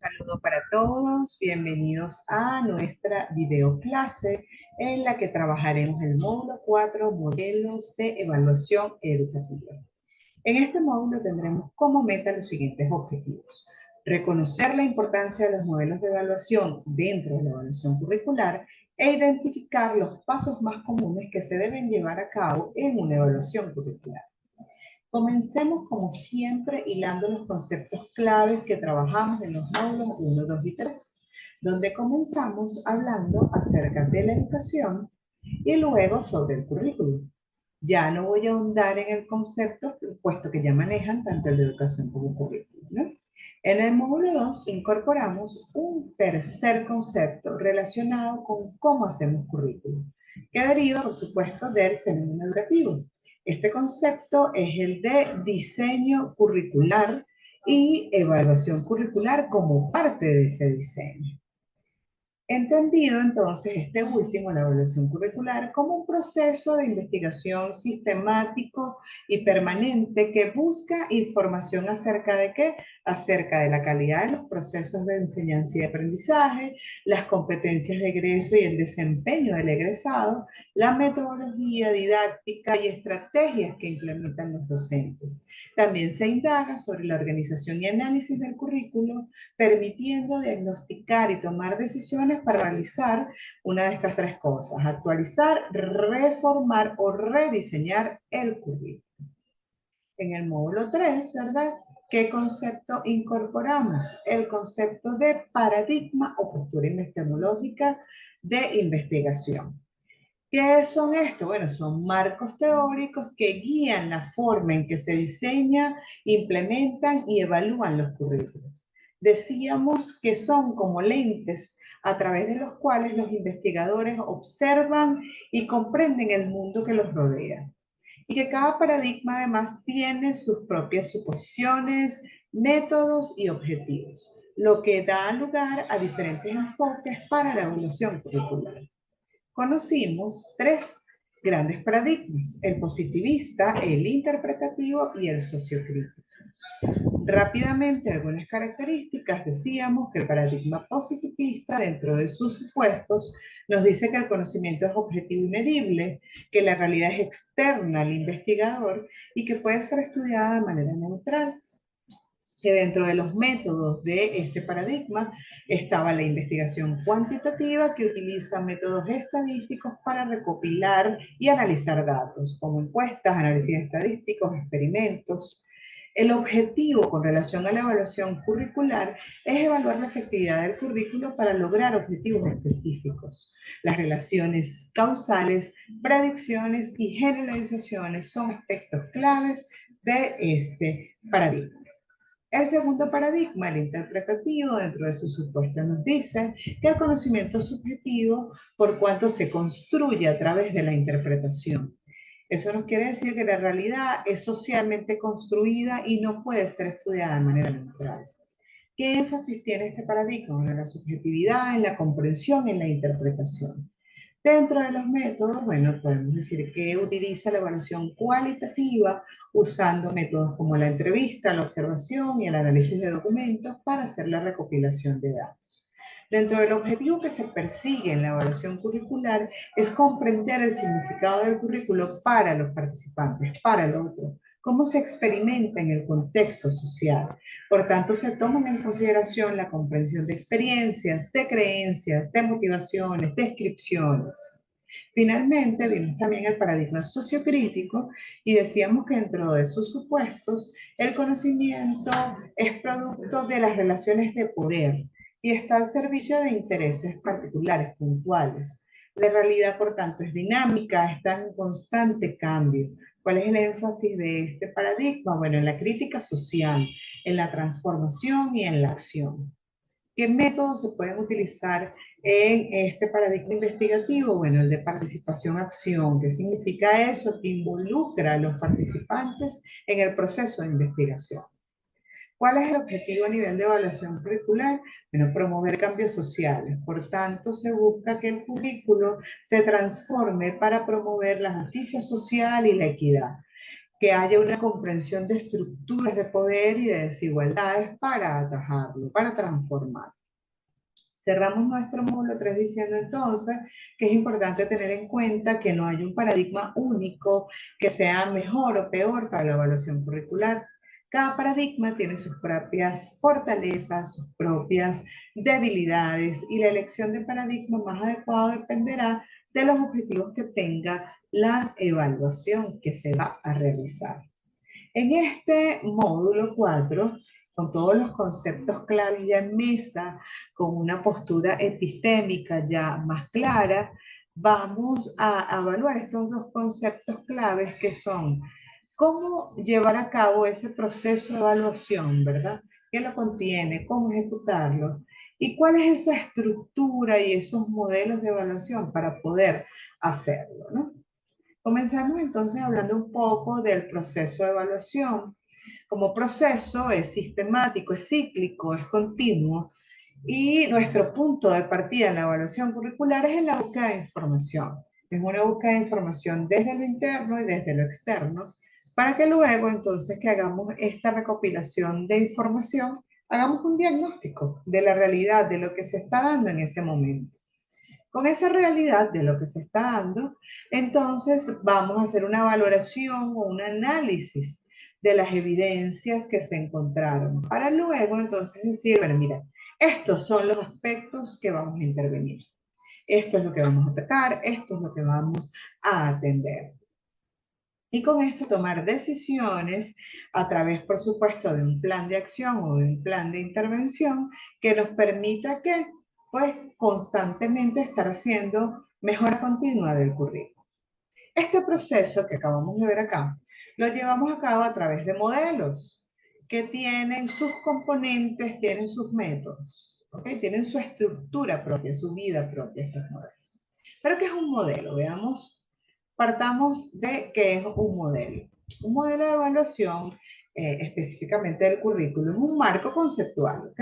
Saludo para todos, bienvenidos a nuestra videoclase en la que trabajaremos el módulo 4, modelos de evaluación educativa. En este módulo tendremos como meta los siguientes objetivos: reconocer la importancia de los modelos de evaluación dentro de la evaluación curricular e identificar los pasos más comunes que se deben llevar a cabo en una evaluación curricular. Comencemos como siempre hilando los conceptos claves que trabajamos en los módulos 1, 2 y 3, donde comenzamos hablando acerca de la educación y luego sobre el currículum. Ya no voy a ahondar en el concepto, puesto que ya manejan tanto el de educación como currículum, ¿no? En el módulo 2 incorporamos un tercer concepto relacionado con cómo hacemos currículum, que deriva, por supuesto, del fenómeno educativo. Este concepto es el de diseño curricular y evaluación curricular como parte de ese diseño. Entendido entonces este último, la evaluación curricular, como un proceso de investigación sistemático y permanente que busca información acerca de qué, acerca de la calidad de los procesos de enseñanza y aprendizaje, las competencias de egreso y el desempeño del egresado, la metodología didáctica y estrategias que implementan los docentes. También se indaga sobre la organización y análisis del currículo, permitiendo diagnosticar y tomar decisiones para realizar una de estas tres cosas: actualizar, reformar o rediseñar el currículo. En el módulo 3, ¿verdad? ¿Qué concepto incorporamos? El concepto de paradigma o postura epistemológica de investigación. ¿Qué son estos? Bueno, son marcos teóricos que guían la forma en que se diseñan, implementan y evalúan los currículos. Decíamos que son como lentes a través de los cuales los investigadores observan y comprenden el mundo que los rodea. Y que cada paradigma además tiene sus propias suposiciones, métodos y objetivos, lo que da lugar a diferentes enfoques para la evaluación curricular. Conocimos tres grandes paradigmas: el positivista, el interpretativo y el sociocrítico. Rápidamente, algunas características: decíamos que el paradigma positivista, dentro de sus supuestos, nos dice que el conocimiento es objetivo y medible, que la realidad es externa al investigador y que puede ser estudiada de manera neutral. Que dentro de los métodos de este paradigma estaba la investigación cuantitativa, que utiliza métodos estadísticos para recopilar y analizar datos, como encuestas, análisis estadísticos, experimentos. El objetivo con relación a la evaluación curricular es evaluar la efectividad del currículo para lograr objetivos específicos. Las relaciones causales, predicciones y generalizaciones son aspectos claves de este paradigma. El segundo paradigma, el interpretativo, dentro de sus supuestos nos dice que el conocimiento es subjetivo por cuanto se construye a través de la interpretación. Eso nos quiere decir que la realidad es socialmente construida y no puede ser estudiada de manera neutral. ¿Qué énfasis tiene este paradigma? En la subjetividad, en la comprensión, en la interpretación. Dentro de los métodos, bueno, podemos decir que utiliza la evaluación cualitativa usando métodos como la entrevista, la observación y el análisis de documentos para hacer la recopilación de datos. Dentro del objetivo que se persigue en la evaluación curricular es comprender el significado del currículo para los participantes, para el otro, cómo se experimenta en el contexto social. Por tanto, se toman en consideración la comprensión de experiencias, de creencias, de motivaciones, descripciones. Finalmente, vimos también el paradigma sociocrítico y decíamos que dentro de sus supuestos, el conocimiento es producto de las relaciones de poder y está al servicio de intereses particulares, puntuales. La realidad, por tanto, es dinámica, está en constante cambio. ¿Cuál es el énfasis de este paradigma? Bueno, en la crítica social, en la transformación y en la acción. ¿Qué métodos se pueden utilizar en este paradigma investigativo? Bueno, el de participación-acción. ¿Qué significa eso? Que involucra a los participantes en el proceso de investigación. ¿Cuál es el objetivo a nivel de evaluación curricular? Bueno, promover cambios sociales. Por tanto, se busca que el currículo se transforme para promover la justicia social y la equidad. que haya una comprensión de estructuras de poder y de desigualdades para atajarlo, para transformar. Cerramos nuestro módulo 3 diciendo entonces que es importante tener en cuenta que no hay un paradigma único que sea mejor o peor para la evaluación curricular. Cada paradigma tiene sus propias fortalezas, sus propias debilidades y la elección de paradigma más adecuado dependerá de los objetivos que tenga la evaluación que se va a realizar. En este módulo 4, con todos los conceptos claves ya en mesa, con una postura epistémica ya más clara, vamos a evaluar estos dos conceptos claves que son cómo llevar a cabo ese proceso de evaluación, ¿verdad? ¿Qué lo contiene? ¿Cómo ejecutarlo? ¿Y cuál es esa estructura y esos modelos de evaluación para poder hacerlo, ¿no? Comenzamos entonces hablando un poco del proceso de evaluación. Como proceso es sistemático, es cíclico, es continuo y nuestro punto de partida en la evaluación curricular es en la búsqueda de información. Es una búsqueda de información desde lo interno y desde lo externo para que luego entonces que hagamos esta recopilación de información, hagamos un diagnóstico de la realidad, de lo que se está dando en ese momento. Con esa realidad de lo que se está dando, entonces vamos a hacer una valoración o un análisis de las evidencias que se encontraron, para luego entonces decir, bueno, mira, estos son los aspectos que vamos a intervenir. Esto es lo que vamos a atacar, esto es lo que vamos a atender. Y con esto tomar decisiones a través, por supuesto, de un plan de acción o de un plan de intervención que nos permita que, pues, constantemente estar haciendo mejora continua del currículo. Este proceso que acabamos de ver acá, lo llevamos a cabo a través de modelos que tienen sus componentes, tienen sus métodos, ¿okay? Tienen su estructura propia, su vida propia, estos modelos. Pero ¿qué es un modelo? Veamos. Partamos de qué es un modelo. Un modelo de evaluación, específicamente del currículo, es un marco conceptual, ¿ok?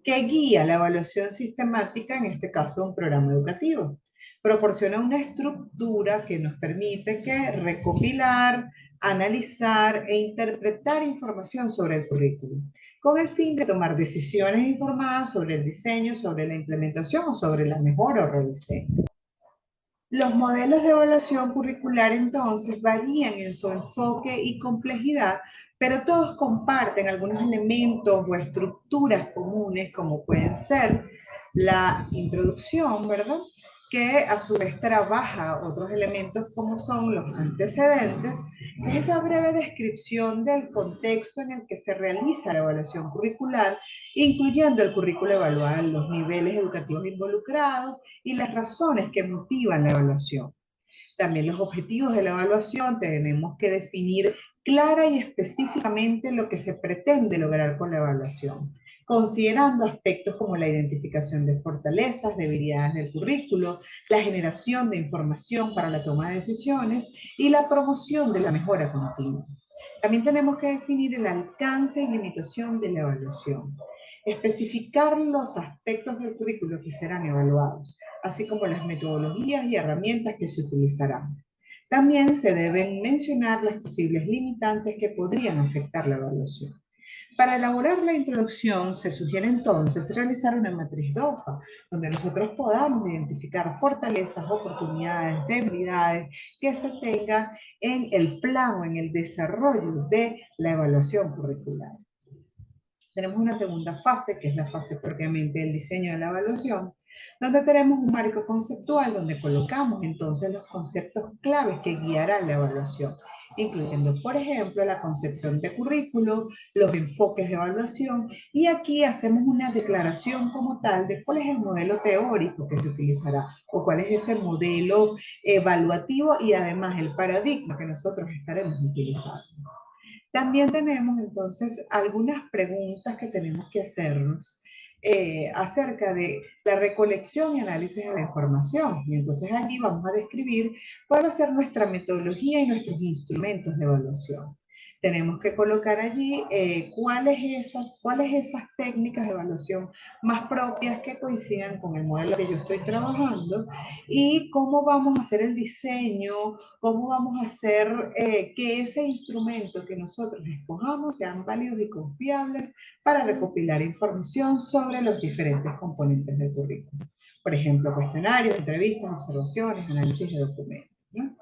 Que guía la evaluación sistemática, en este caso un programa educativo. Proporciona una estructura que nos permite que recopilar, analizar e interpretar información sobre el currículo, con el fin de tomar decisiones informadas sobre el diseño, sobre la implementación o sobre la mejora o rediseño. Los modelos de evaluación curricular entonces varían en su enfoque y complejidad, pero todos comparten algunos elementos o estructuras comunes como pueden ser la introducción, ¿verdad? Que a su vez trabaja otros elementos como son los antecedentes, es esa breve descripción del contexto en el que se realiza la evaluación curricular, incluyendo el currículo evaluado, los niveles educativos involucrados y las razones que motivan la evaluación. También los objetivos de la evaluación tenemos que definir clara y específicamente lo que se pretende lograr con la evaluación, considerando aspectos como la identificación de fortalezas, debilidades del currículo, la generación de información para la toma de decisiones y la promoción de la mejora continua. También tenemos que definir el alcance y limitación de la evaluación, especificar los aspectos del currículo que serán evaluados, así como las metodologías y herramientas que se utilizarán. También se deben mencionar las posibles limitantes que podrían afectar la evaluación. Para elaborar la introducción, se sugiere entonces realizar una matriz DOFA, donde nosotros podamos identificar fortalezas, oportunidades, debilidades que se tengan en el plan o en el desarrollo de la evaluación curricular. Tenemos una segunda fase, que es la fase propiamente del diseño de la evaluación, donde tenemos un marco conceptual donde colocamos entonces los conceptos claves que guiarán la evaluación, incluyendo, por ejemplo, la concepción de currículo, los enfoques de evaluación, y aquí hacemos una declaración como tal de cuál es el modelo teórico que se utilizará, o cuál es ese modelo evaluativo y además el paradigma que nosotros estaremos utilizando. También tenemos entonces algunas preguntas que tenemos que hacernos acerca de la recolección y análisis de la información. Y entonces allí vamos a describir cuál va a ser nuestra metodología y nuestros instrumentos de evaluación. Tenemos que colocar allí cuáles esas técnicas de evaluación más propias que coincidan con el modelo que yo estoy trabajando y cómo vamos a hacer el diseño, cómo vamos a hacer que ese instrumento que nosotros escojamos sean válidos y confiables para recopilar información sobre los diferentes componentes del currículum. Por ejemplo, cuestionarios, entrevistas, observaciones, análisis de documentos, ¿no?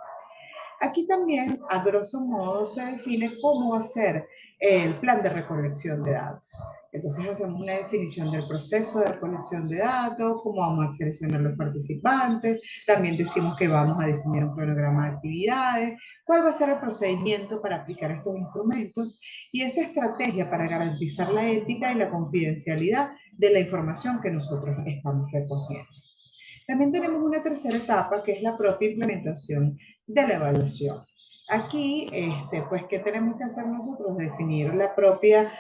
Aquí también, a grosso modo, se define cómo va a ser el plan de recolección de datos. Entonces hacemos una definición del proceso de recolección de datos, cómo vamos a seleccionar los participantes, también decimos que vamos a diseñar un cronograma de actividades, cuál va a ser el procedimiento para aplicar estos instrumentos y esa estrategia para garantizar la ética y la confidencialidad de la información que nosotros estamos recogiendo. También tenemos una tercera etapa que es la propia implementación de la evaluación. Aquí, pues, ¿qué tenemos que hacer nosotros? Definir la propia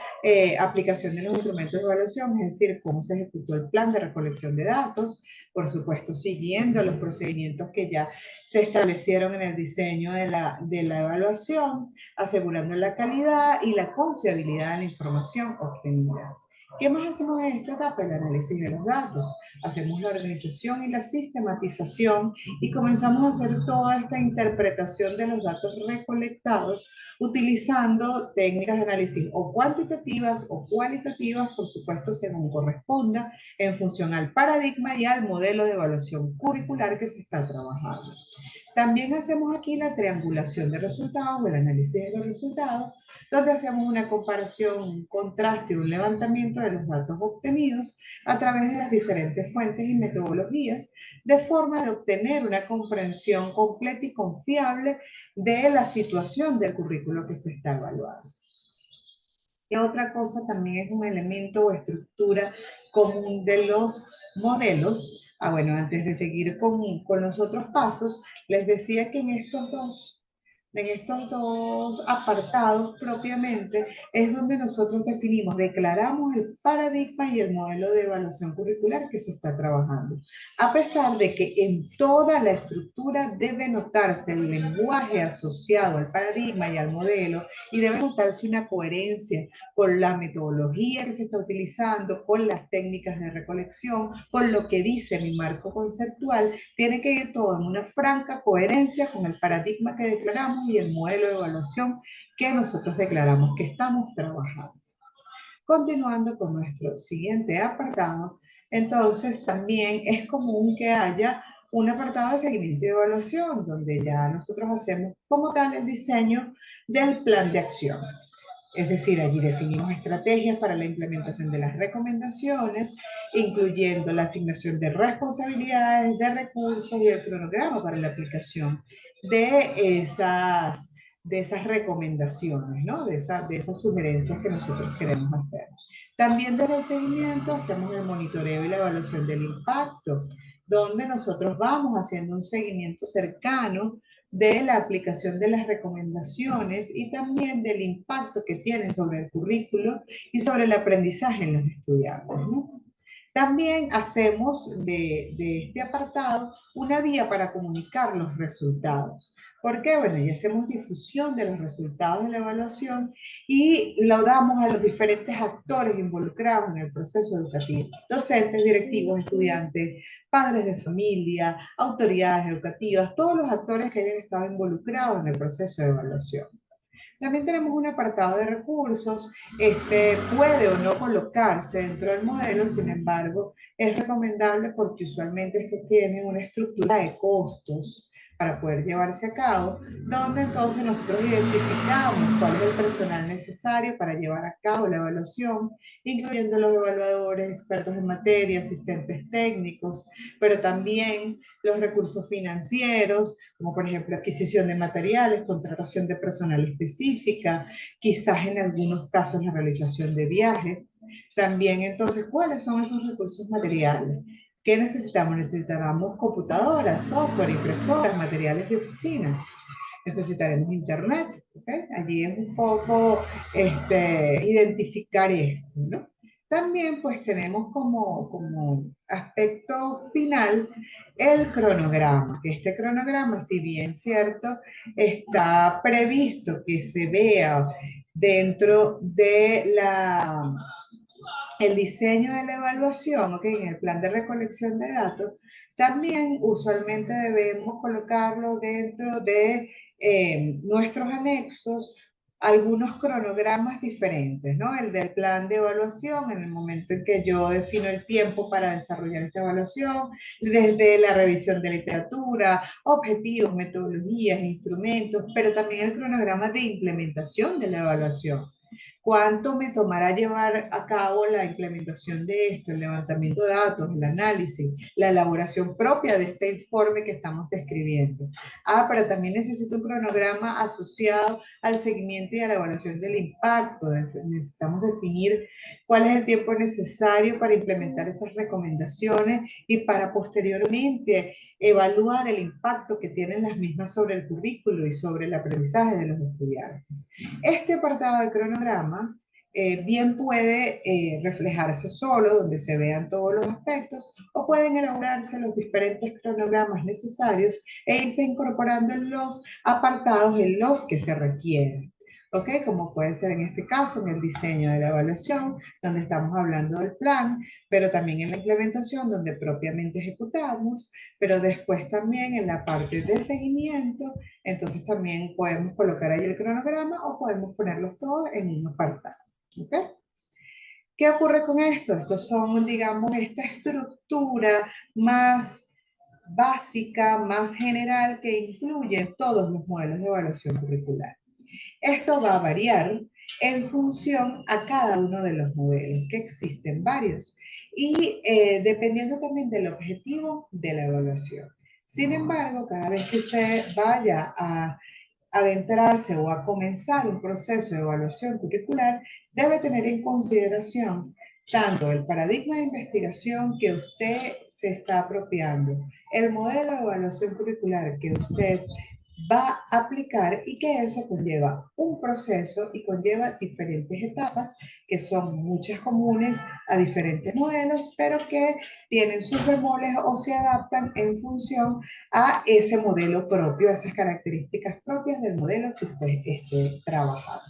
aplicación de los instrumentos de evaluación, es decir, cómo se ejecutó el plan de recolección de datos, por supuesto, siguiendo los procedimientos que ya se establecieron en el diseño de la evaluación, asegurando la calidad y la confiabilidad de la información obtenida. ¿Qué más hacemos en esta etapa? El análisis de los datos. Hacemos la organización y la sistematización y comenzamos a hacer toda esta interpretación de los datos recolectados utilizando técnicas de análisis o cuantitativas o cualitativas, por supuesto, según corresponda, en función al paradigma y al modelo de evaluación curricular que se está trabajando. También hacemos aquí la triangulación de resultados o el análisis de los resultados, donde hacemos una comparación, un contraste, un levantamiento de los datos obtenidos a través de las diferentes fuentes y metodologías, de forma de obtener una comprensión completa y confiable de la situación del currículo que se está evaluando. Y otra cosa también es un elemento o estructura común de los modelos. Bueno, antes de seguir con los otros pasos, les decía que en estos dos apartados propiamente es donde nosotros definimos, declaramos el paradigma y el modelo de evaluación curricular que se está trabajando. A pesar de que en toda la estructura debe notarse el lenguaje asociado al paradigma y al modelo y debe notarse una coherencia con la metodología que se está utilizando, con las técnicas de recolección, con lo que dice mi marco conceptual, tiene que ir todo en una franca coherencia con el paradigma que declaramos y el modelo de evaluación que nosotros declaramos que estamos trabajando. Continuando con nuestro siguiente apartado, entonces también es común que haya un apartado de seguimiento y evaluación, donde ya nosotros hacemos como tal el diseño del plan de acción. Es decir, allí definimos estrategias para la implementación de las recomendaciones, incluyendo la asignación de responsabilidades, de recursos y el cronograma para la aplicación de esas recomendaciones, ¿no? de esas sugerencias que nosotros queremos hacer. También desde el seguimiento hacemos el monitoreo y la evaluación del impacto, donde nosotros vamos haciendo un seguimiento cercano de la aplicación de las recomendaciones y también del impacto que tienen sobre el currículo y sobre el aprendizaje en los estudiantes, ¿no? También hacemos de este apartado una vía para comunicar los resultados. ¿Por qué? Bueno, ya hacemos difusión de los resultados de la evaluación y lo damos a los diferentes actores involucrados en el proceso educativo. Docentes, directivos, estudiantes, padres de familia, autoridades educativas, todos los actores que hayan estado involucrados en el proceso de evaluación. También tenemos un apartado de recursos, puede o no colocarse dentro del modelo, sin embargo, es recomendable porque usualmente estos tienen una estructura de costos para poder llevarse a cabo, donde entonces nosotros identificamos cuál es el personal necesario para llevar a cabo la evaluación, incluyendo los evaluadores, expertos en materia, asistentes técnicos, pero también los recursos financieros, como por ejemplo adquisición de materiales, contratación de personal específica, quizás en algunos casos la realización de viajes. También entonces, ¿cuáles son esos recursos materiales? ¿Qué necesitamos? Necesitamos computadoras, software, impresoras, materiales de oficina. Necesitaremos internet, ¿okay? Allí es un poco identificar esto, ¿no? También pues tenemos como aspecto final el cronograma, que este cronograma, si bien cierto, está previsto que se vea dentro de el diseño de la evaluación, ¿ok? En el plan de recolección de datos, también usualmente debemos colocarlo dentro de nuestros anexos algunos cronogramas diferentes, ¿no? El del plan de evaluación, en el momento en que yo defino el tiempo para desarrollar esta evaluación, desde la revisión de literatura, objetivos, metodologías, instrumentos, pero también el cronograma de implementación de la evaluación. ¿Cuánto me tomará llevar a cabo la implementación de esto, el levantamiento de datos, el análisis, la elaboración propia de este informe que estamos describiendo? Pero también necesito un cronograma asociado al seguimiento y a la evaluación del impacto. Necesitamos definir cuál es el tiempo necesario para implementar esas recomendaciones y para posteriormente evaluar el impacto que tienen las mismas sobre el currículo y sobre el aprendizaje de los estudiantes. Este apartado de cronograma bien puede reflejarse solo, donde se vean todos los aspectos, o pueden elaborarse los diferentes cronogramas necesarios e irse incorporando en los apartados en los que se requieren. ¿Ok? Como puede ser en este caso, en el diseño de la evaluación, donde estamos hablando del plan, pero también en la implementación, donde propiamente ejecutamos, pero después también en la parte de seguimiento, entonces también podemos colocar ahí el cronograma o podemos ponerlos todos en un apartado. ¿Okay? ¿Qué ocurre con esto? Estos son, digamos, esta estructura más básica, más general, que incluye todos los modelos de evaluación curricular. Esto va a variar en función a cada uno de los modelos, que existen varios, y dependiendo también del objetivo de la evaluación. Sin embargo, cada vez que usted vaya a adentrarse o a comenzar un proceso de evaluación curricular, debe tener en consideración tanto el paradigma de investigación que usted se está apropiando, el modelo de evaluación curricular que usted va a aplicar y que eso conlleva un proceso y conlleva diferentes etapas que son muchas comunes a diferentes modelos, pero que tienen sus bemoles o se adaptan en función a ese modelo propio, a esas características propias del modelo que usted esté trabajando.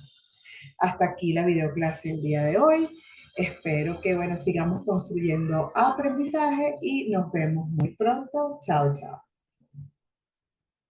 Hasta aquí la videoclase del día de hoy. Espero que, bueno, sigamos construyendo aprendizaje y nos vemos muy pronto. Chao, chao.